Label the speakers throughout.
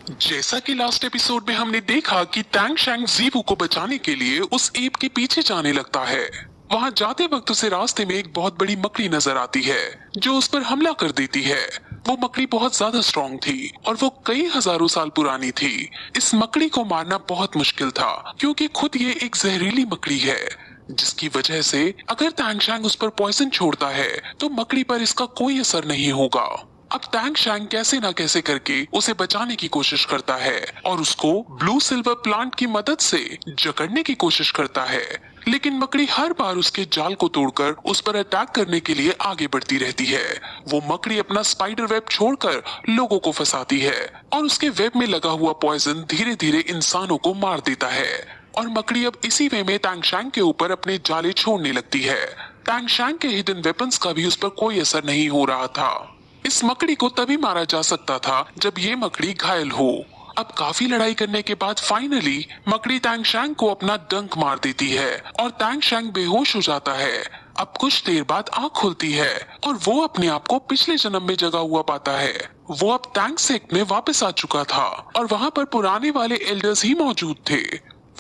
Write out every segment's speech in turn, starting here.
Speaker 1: जैसा कि last episode में हमने देखा कि टैंग शैंग जीवू को बचाने के लिए उस एप के पीछे जाने लगता है। वहां जाते वक्त उसे रास्ते में एक बहुत बड़ी मकड़ी नजर आती है जो उस पर हमला कर देती है। वो मकड़ी बहुत ज्यादा स्ट्रॉन्ग थी और वो कई हजारों साल पुरानी थी। इस मकड़ी को मारना बहुत मुश्किल था क्योंकि खुद ये एक जहरीली मकड़ी है, जिसकी वजह से अगर टैंग शैंग उस पर पॉइजन छोड़ता है तो मकड़ी पर इसका कोई असर नहीं होगा। अब टैंग शैंग कैसे ना कैसे करके उसे बचाने की कोशिश करता है और उसको ब्लू सिल्वर प्लांट की मदद से जकड़ने की कोशिश करता है, लेकिन मकड़ी हर बार उसके जाल को तोड़कर उस पर अटैक करने के लिए आगे बढ़ती रहती है। वो मकड़ी अपना स्पाइडर वेब छोड़कर लोगों को फंसाती है और उसके वेब में लगा हुआ पॉइजन धीरे धीरे इंसानों को मार देता है और मकड़ी अब इसी वे में टैंग शैंग के ऊपर अपने जाले छोड़ने लगती है। टैंग शैंग के हिडन वेपन्स का भी उस पर कोई असर नहीं हो रहा था। इस मकड़ी को तभी मारा जा सकता था जब ये मकड़ी घायल हो। अब काफी लड़ाई करने के बाद फाइनली मकड़ी टैंग शैंग को अपना डंक मार देती है और टैंग शैंग बेहोश हो जाता है। अब कुछ देर बाद आंख खुलती है और वो अपने आप को पिछले जन्म में जगा हुआ पाता है। वो अब टैंग सेक्ट में वापस आ चुका था और वहाँ पर पुराने वाले एल्डर्स ही मौजूद थे।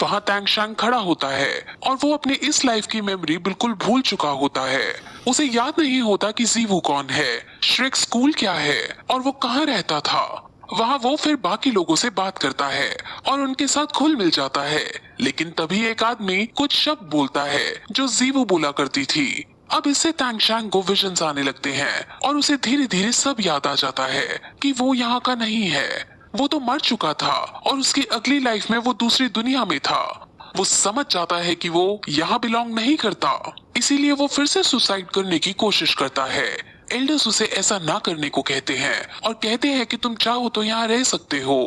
Speaker 1: वहाँ टैंग शैंग खड़ा होता है और वो अपने इस लाइफ की मेमोरी बिल्कुल भूल चुका होता है। उसे याद नहीं होता कि जीवू कौन है, श्रेक स्कूल क्या है और वो कहाँ रहता था। वहाँ वो फिर बाकी लोगों से बात करता है और उनके साथ घुल मिल जाता है, लेकिन तभी एक आदमी कुछ शब्द बोलता है जो जीवू बोला करती थी। अब इससे टैंग शैंग को विजन्स आने लगते हैं और उसे धीरे धीरे सब याद आ जाता है कि वो यहाँ का नहीं है। वो तो मर चुका था और उसकी अगली लाइफ में वो दूसरी दुनिया में था। वो समझ जाता है कि वो यहाँ बिलोंग नहीं करता, इसीलिए वो फिर से सुसाइड करने की कोशिश करता है। एल्डर्स उसे ऐसा ना करने को कहते हैं और कहते हैं कि तुम चाहो तो यहाँ रह सकते हो,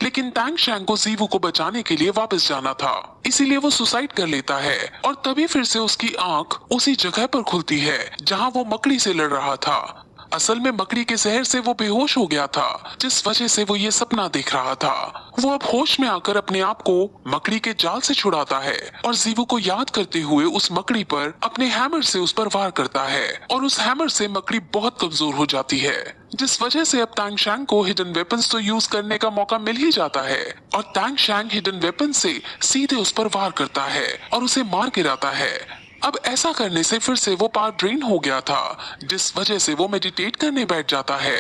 Speaker 1: लेकिन टैंग शैंग को जीवू को बचाने के लिए वापस जाना था, इसीलिए वो सुसाइड कर लेता है और तभी फिर से उसकी आंख उसी जगह पर खुलती है जहाँ वो मकड़ी से लड़ रहा था। असल में मकड़ी के जहर से वो बेहोश हो गया था, जिस वजह से वो ये सपना देख रहा था। वो अब होश में आकर अपने आप को मकड़ी के जाल से छुड़ाता है और जीवू को याद करते हुए उस मकड़ी पर अपने हैमर से उस पर वार करता है और उस हैमर से मकड़ी बहुत कमजोर हो जाती है, जिस वजह से अब टैंग शैंग को हिडन वेपन्स तो यूज करने का मौका मिल ही जाता है और टैंग शैंग हिडन वेपन से सीधे उस पर वार करता है और उसे मार गिराता है। अब ऐसा करने से फिर से वो पावर ड्रेन हो गया था, जिस वजह से वो मेडिटेट करने बैठ जाता है।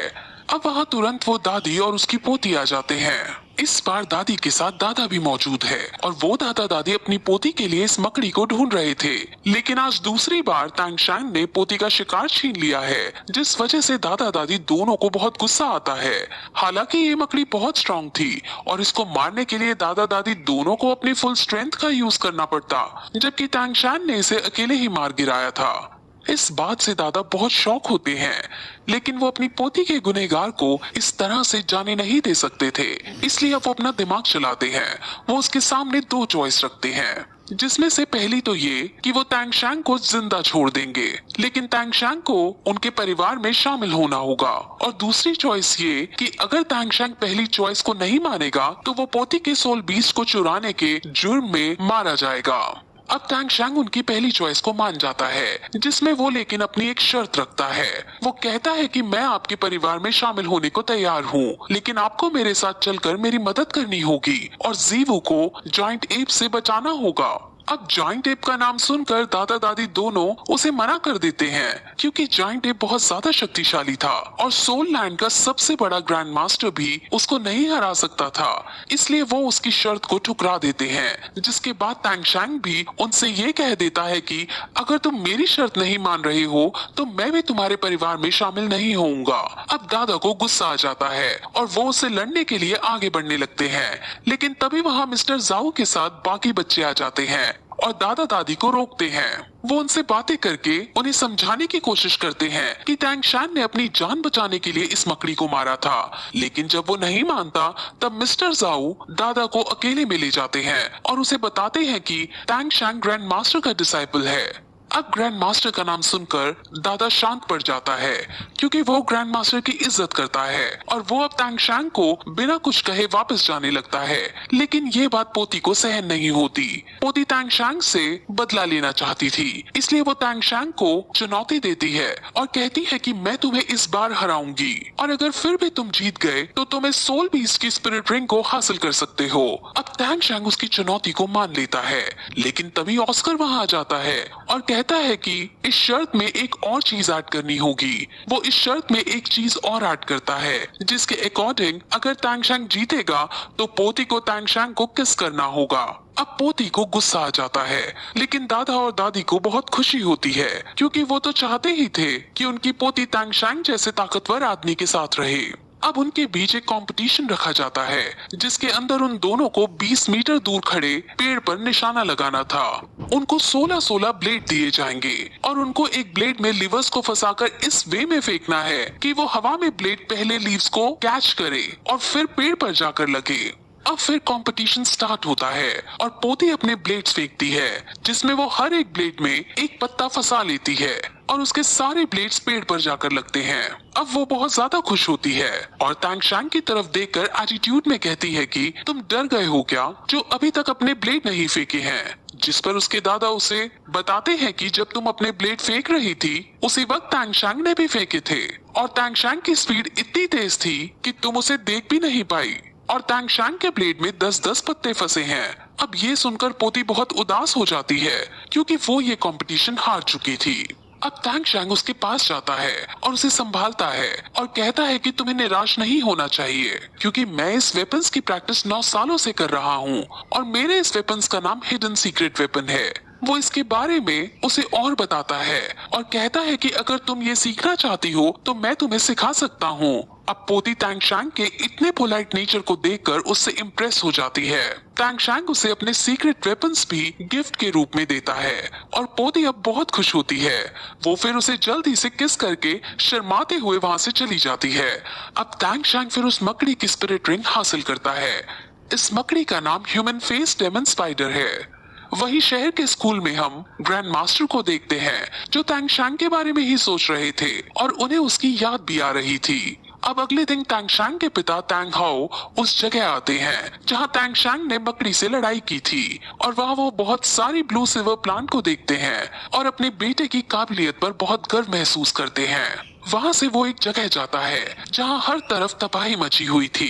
Speaker 1: अब वहाँ तुरंत वो दादी और उसकी पोती आ जाते हैं। इस बार दादी के साथ दादा भी मौजूद है और वो दादा दादी अपनी पोती के लिए इस मकड़ी को ढूंढ रहे थे, लेकिन आज दूसरी बार टैंग शैंग ने पोती का शिकार छीन लिया है, जिस वजह से दादा दादी दोनों को बहुत गुस्सा आता है। हालांकि ये मकड़ी बहुत स्ट्रांग थी और इसको मारने के लिए दादा दादी दोनों को अपनी फुल स्ट्रेंथ का यूज करना पड़ता, जबकि टैंग शैंग ने इसे अकेले ही मार गिराया था। इस बात से दादा बहुत शौक होते हैं, लेकिन वो अपनी पोती के गुनहगार को इस तरह से जाने नहीं दे सकते थे, इसलिए अब वो अपना दिमाग चलाते हैं। वो उसके सामने दो चॉइस रखते हैं, जिसमें से पहली तो ये कि वो टैंग शैंग को जिंदा छोड़ देंगे, लेकिन टैंग शैंग को उनके परिवार में शामिल होना होगा, और दूसरी चॉइस ये कि अगर टैंग शैंग पहली चॉइस को नहीं मानेगा तो वो पोती के सोल बीस्ट को चुराने के जुर्म में मारा जाएगा। अब टैंग शैंग उनकी पहली चॉइस को मान जाता है, जिसमें वो लेकिन अपनी एक शर्त रखता है। वो कहता है कि मैं आपके परिवार में शामिल होने को तैयार हूँ, लेकिन आपको मेरे साथ चलकर मेरी मदद करनी होगी और जीवू को जायंट एप से बचाना होगा। अब जायंट एप का नाम सुनकर दादा दादी दोनों उसे मना कर देते हैं, क्योंकि जायंट एप बहुत ज्यादा शक्तिशाली था और सोल लैंड का सबसे बड़ा ग्रैंड मास्टर भी उसको नहीं हरा सकता था, इसलिए वो उसकी शर्त को ठुकरा देते हैं। जिसके बाद टैंग शैंग भी उनसे ये कह देता है कि अगर तुम मेरी शर्त नहीं मान रहे हो तो मैं भी तुम्हारे परिवार में शामिल नहीं होऊंगा। अब दादा को गुस्सा आ जाता है और वो उससे लड़ने के लिए आगे बढ़ने लगते हैं, लेकिन तभी वहाँ मिस्टर जाओ के साथ बाकी बच्चे आ जाते हैं और दादा दादी को रोकते हैं। वो उनसे बातें करके उन्हें समझाने की कोशिश करते हैं कि टैंग शैंग ने अपनी जान बचाने के लिए इस मकड़ी को मारा था, लेकिन जब वो नहीं मानता तब मिस्टर जाओ दादा को अकेले में ले जाते हैं और उसे बताते हैं कि टैंग शैंग ग्रैंड मास्टर का डिसाइपल है। अब ग्रैंड मास्टर का नाम सुनकर दादा शांत पड़ जाता है, क्योंकि वो ग्रैंड मास्टर की इज्जत करता है और वो अब तांगशांग को बिना कुछ कहे वापस जाने लगता है। लेकिन ये बात पोती को सहन नहीं होती। पोती तांगशांग से बदला लेना चाहती थी, इसलिए वो तांगशांग को चुनौती देती है और कहती है कि मैं तुम्हें इस बार हराऊंगी और अगर फिर भी तुम जीत गए तो तुम इस सोल बीस्ट की स्पिरिट रिंग को हासिल कर सकते हो। अब तांगशांग उसकी चुनौती को मान लेता है, लेकिन तभी ऑस्कर वहाँ आ जाता है और कहता है कि इस शर्त में एक और चीज ऐड करनी होगी। वो इस शर्त में एक चीज और ऐड करता है, जिसके अकॉर्डिंग अगर तांगशांग जीतेगा तो पोती को तांगशांग को किस करना होगा। अब पोती को गुस्सा आ जाता है, लेकिन दादा और दादी को बहुत खुशी होती है, क्योंकि वो तो चाहते ही थे कि उनकी पोती तांगशांग जैसे ताकतवर आदमी के साथ रहे। अब उनके बीच एक कंपटीशन रखा जाता है, जिसके अंदर उन दोनों को 20 मीटर दूर खड़े पेड़ पर निशाना लगाना था। उनको 16-16 ब्लेड दिए जाएंगे और उनको एक ब्लेड में लीवर्स को फंसाकर इस वे में फेंकना है कि वो हवा में ब्लेड पहले लीव्स को कैच करे और फिर पेड़ पर जाकर लगे। अब फिर कंपटीशन स्टार्ट होता है और पोती अपने ब्लेड्स फेंकती है, जिसमें वो हर एक ब्लेड में एक पत्ता फंसा लेती है और उसके सारे ब्लेड्स पेड़ पर जाकर लगते हैं। अब वो बहुत ज्यादा खुश होती है और तांगशांग की तरफ देखकर एटीट्यूड में कहती है कि तुम डर गए हो क्या, जो अभी तक अपने ब्लेड नहीं फेंके हैं। जिस पर उसके दादा उसे बताते हैं कि जब तुम अपने ब्लेड फेंक रही थी उसी वक्त तांगशांग ने भी फेंके थे और तांगशांग की स्पीड इतनी तेज थी कि तुम उसे देख भी नहीं पाई और तांगशांग के ब्लेड में 10-10 पत्ते फंसे हैं। अब ये सुनकर पोती बहुत उदास हो जाती है, क्योंकि वो ये कंपटीशन हार चुकी थी। अब तांगशांग उसके पास जाता है और उसे संभालता है और कहता है कि तुम्हें निराश नहीं होना चाहिए, क्योंकि मैं इस वेपन्स की प्रैक्टिस 9 सालों से कर रहा हूँ और मेरे इस वेपन्स का नाम हिडन सीक्रेट वेपन है। वो इसके बारे में उसे और बताता है और कहता है कि अगर तुम ये सीखना चाहती हो तो मैं तुम्हें सिखा सकता हूँ। अब पोती तांगशांग के इतने पोलाइट नेचर को देखकर उससे इम्प्रेस हो जाती है। तांगशांग उसे अपने सीक्रेट वेपन्स भी गिफ्ट के रूप में देता है और पोती अब बहुत खुश होती है। वो फिर उसे जल्दी से किस करके शर्माते हुए वहाँ से चली जाती है। अब तांगशांग फिर उस मकड़ी की स्पिरिट रिंग हासिल करता है। इस मकड़ी का नाम ह्यूमन फेस डेमन स्पाइडर है। वही शहर के स्कूल में हम ग्रैंड मास्टर को देखते हैं, जो तांगशांग के बारे में ही सोच रहे थे और उन्हें उसकी याद भी आ रही थी। अब अगले दिन तांगशांग के पिता तांग हाओ उस जगह आते हैं जहां तांगशांग ने मकड़ी से लड़ाई की थी और वहां वो बहुत सारी ब्लू सिल्वर प्लांट को देखते हैं और अपने बेटे की काबिलियत पर बहुत गर्व महसूस करते हैं। वहां से वो एक जगह जाता है जहां हर तरफ तबाही मची हुई थी।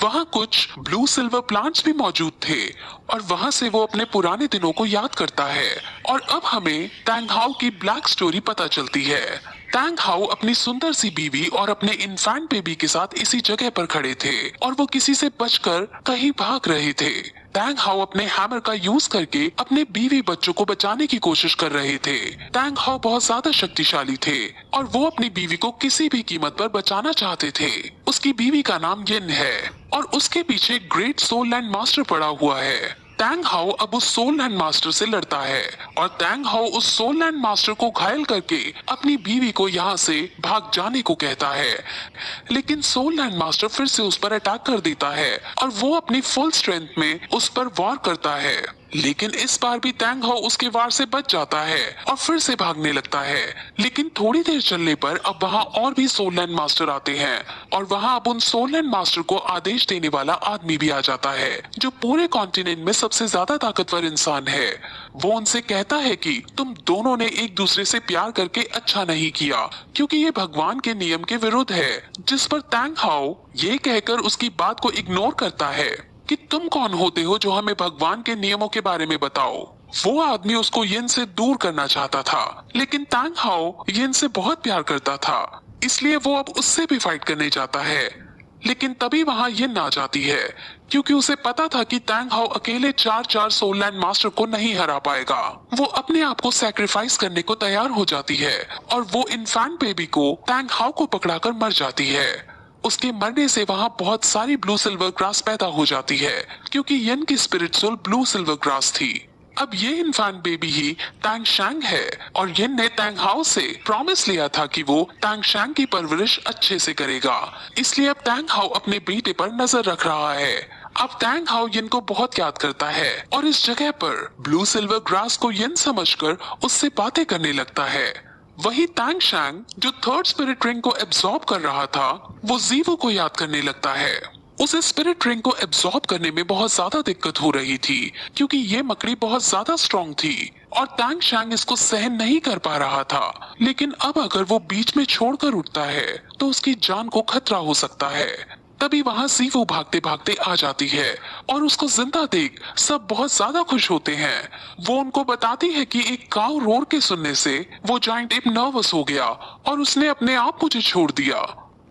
Speaker 1: वहां कुछ ब्लू सिल्वर प्लांट्स भी मौजूद थे और वहां से वो अपने पुराने दिनों को याद करता है और अब हमें तांग हाओ की ब्लैक स्टोरी पता चलती है। तांग हाओ अपनी सुंदर सी बीवी और अपने इन्फेंट बेबी के साथ इसी जगह पर खड़े थे और वो किसी से बचकर कहीं भाग रहे थे। तांग हाओ अपने हैमर का यूज करके अपने बीवी बच्चों को बचाने की कोशिश कर रहे थे। तांग हाओ बहुत ज्यादा शक्तिशाली थे और वो अपनी बीवी को किसी भी कीमत पर बचाना चाहते थे। उसकी बीवी का नाम येन है और उसके पीछे ग्रेट सोल लैंड मास्टर पड़ा हुआ है। तांग हाओ अब उस सोल लैंड मास्टर से लड़ता है और तांग हाओ उस सोल लैंड मास्टर को घायल करके अपनी बीवी को यहाँ से भाग जाने को कहता है, लेकिन सोल लैंड मास्टर फिर से उस पर अटैक कर देता है और वो अपनी फुल स्ट्रेंथ में उस पर वार करता है। लेकिन इस बार भी तांग हाओ उसके वार से बच जाता है और फिर से भागने लगता है। लेकिन थोड़ी देर चलने पर अब वहाँ और भी सोल लैंड मास्टर आते हैं और वहाँ अब उन सोल लैंड मास्टर को आदेश देने वाला आदमी भी आ जाता है, जो पूरे कॉन्टिनेंट में सबसे ज्यादा ताकतवर इंसान है। वो उनसे कहता है कि तुम दोनों ने एक दूसरे से प्यार करके अच्छा नहीं किया, क्योंकि ये भगवान के नियम के विरुद्ध है। जिस पर तांग हाओ ये कहकर उसकी बात को इग्नोर करता है कि तुम कौन होते हो जो हमें भगवान के नियमों के बारे में बताओ। वो आदमी उसको येन से दूर करना चाहता था, लेकिन तांग हाओ येन से बहुत प्यार करता था, इसलिए वो अब उससे भी फाइट करने जाता है। लेकिन तभी वहाँ येन आ जाती है, क्योंकि उसे पता था कि तांग हाओ अकेले 4 सोल लैंड मास्टर को नहीं हरा पाएगा। वो अपने आप को सैक्रिफाइस करने को तैयार हो जाती है और वो इन्फेंट बेबी को तांग हाओ को पकड़ाकर मर जाती है। उसके मरने से वहाँ बहुत सारी ब्लू सिल्वर ग्रास पैदा हो जाती है, क्योंकि येन की spirit soul blue silver grass थी। अब ये इन्फेंट बेबी ही तांगशांग है और येन ने तांग हाओ से प्रॉमिस लिया था कि वो तांगशांग की परवरिश अच्छे से करेगा, इसलिए अब तांग हाओ अपने बेटे पर नजर रख रहा है। अब टैंग हाउ यिन को बहुत याद करता है और इस जगह पर ब्लू सिल्वर ग्रास को यिन समझकर उससे बातें करने लगता है। वही टैंग शैंग जो थर्ड स्पिरिट रिंग को एब्सॉर्ब कर रहा था, वो जीवू को याद करने लगता है। उसे स्पिरिट रिंग को एब्सॉर्ब करने में बहुत ज्यादा दिक्कत हो रही थी क्योंकि ये मकड़ी बहुत ज्यादा स्ट्रॉन्ग थी और टैंग शैंग इसको सहन नहीं कर पा रहा था। लेकिन अब अगर वो बीच में छोड़कर उठता है तो उसकी जान को खतरा हो सकता है। तभी वहाँ जीवू भागते भागते आ जाती है और उसको जिंदा देख सब बहुत ज्यादा खुश होते हैं। वो उनको बताती है कि एक काऊ रोर के सुनने से वो जायंट एप नर्वस हो गया और उसने अपने आप मुझे छोड़ दिया।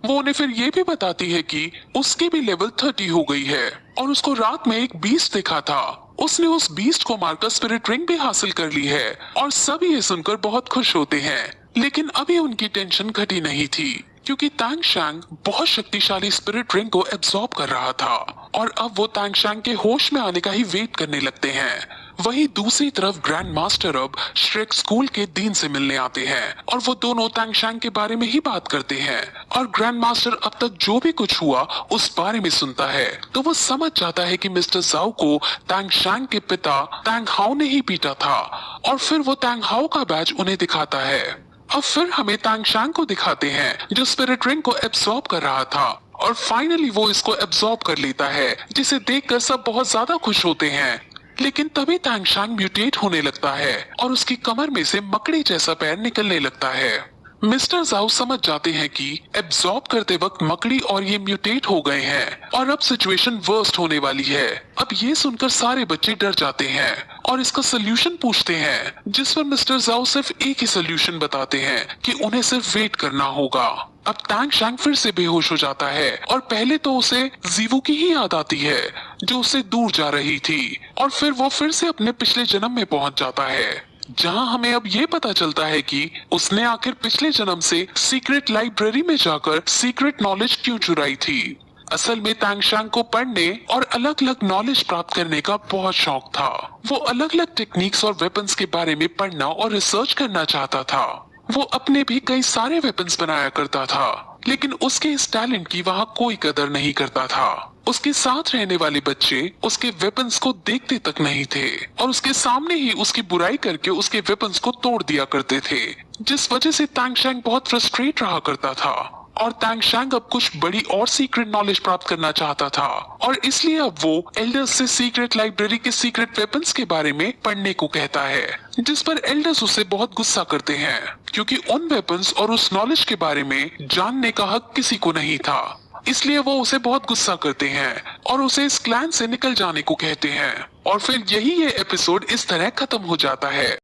Speaker 1: वो उन्हें फिर ये भी बताती है कि उसकी भी लेवल 30 हो गई है और उसको रात में एक बीस्ट देखा था। उसने उस बीस्ट को मारकर स्पिरिट रिंग भी हासिल कर ली है और सभी ये सुनकर बहुत खुश होते हैं। लेकिन अभी उनकी टेंशन घटी नहीं थी क्योंकि टैंग शैंग बहुत शक्तिशाली स्पिरिट रिंग को एब्सॉर्ब कर रहा था और अब वो टैंग शैंग के होश में आने का ही वेट करने लगते हैं। वहीं दूसरी तरफ ग्रैंड मास्टर अब श्रेक स्कूल के डीन से मिलने आते हैं और वो दोनों टैंग शैंग के बारे में ही बात करते हैं और ग्रैंड मास्टर अब तक जो भी कुछ हुआ उस बारे में सुनता है तो वो समझ जाता है कि मिस्टर जाओ को टैंग शैंग के पिता टैंग हाउ ने ही पीटा था और फिर वो टैंग हाउ का बैज उन्हें दिखाता है। अब फिर हमें टैंग शैंग को दिखाते हैं जो स्पिरिट रिंग को एब्सॉर्ब कर रहा था और फाइनली वो इसको एब्सॉर्ब कर लेता है जिसे देखकर सब बहुत ज्यादा खुश होते हैं। लेकिन तभी टैंग शैंग म्यूटेट होने लगता है और उसकी कमर में से मकड़ी जैसा पैर निकलने लगता है। मिस्टर जाओ समझ जाते हैं कि एब्सॉर्ब करते वक्त मकड़ी और ये म्यूटेट हो गए हैं और अब सिचुएशन वर्स्ट होने वाली है। अब ये सुनकर सारे बच्चे डर जाते हैं और इसका सोल्यूशन पूछते हैं जिस पर मिस्टर जाओ सिर्फ एक ही सोल्यूशन बताते हैं कि उन्हें सिर्फ वेट करना होगा। अब टैंग शैंग फिर से बेहोश हो जाता है और पहले तो उसे जीवू की ही याद आती है जो उससे दूर जा रही थी और फिर वो फिर से अपने पिछले जन्म में पहुंच जाता है जहां हमें अब ये पता चलता है कि उसने आखिर पिछले जन्म से सीक्रेट लाइब्रेरी में जाकर सीक्रेट नॉलेज क्यों चुराई थी। असल में टैंग शैंग को पढ़ने और अलग अलग नॉलेज प्राप्त करने का बहुत शौक था। वो अलग अलग टेक्निक्स और वेपन्स के बारे में पढ़ना और रिसर्च करना चाहता था। वो अपने भी कई सारे वेपन्स बनाया करता था लेकिन उसके इस टैलेंट की वहाँ कोई कदर नहीं करता था। उसके साथ रहने वाले बच्चे उसके वेपन्स को देखते तक नहीं थे और उसके सामने ही उसकी बुराई करके उसके वेपन्स को तोड़ दिया करते थे जिस वजह से टैंग शैंग बहुत फ्रस्ट्रेट रहा करता था और टैंग शैंग अब कुछ बड़ी और सीक्रेट नॉलेज प्राप्त करना चाहता था और इसलिए अब वो एल्डर्स से सीक्रेट लाइब्रेरी के सीक्रेट वेपन्स के बारे में पढ़ने को कहता है जिस पर एल्डर्स उसे बहुत गुस्सा करते हैं क्योंकि उन वेपन्स और उस नॉलेज के बारे में जानने का हक किसी को नहीं था। इसलिए वो उसे बहुत गुस्सा करते हैं और उसे इस क्लैन से निकल जाने को कहते हैं और फिर यही ये एपिसोड इस तरह खत्म हो जाता है।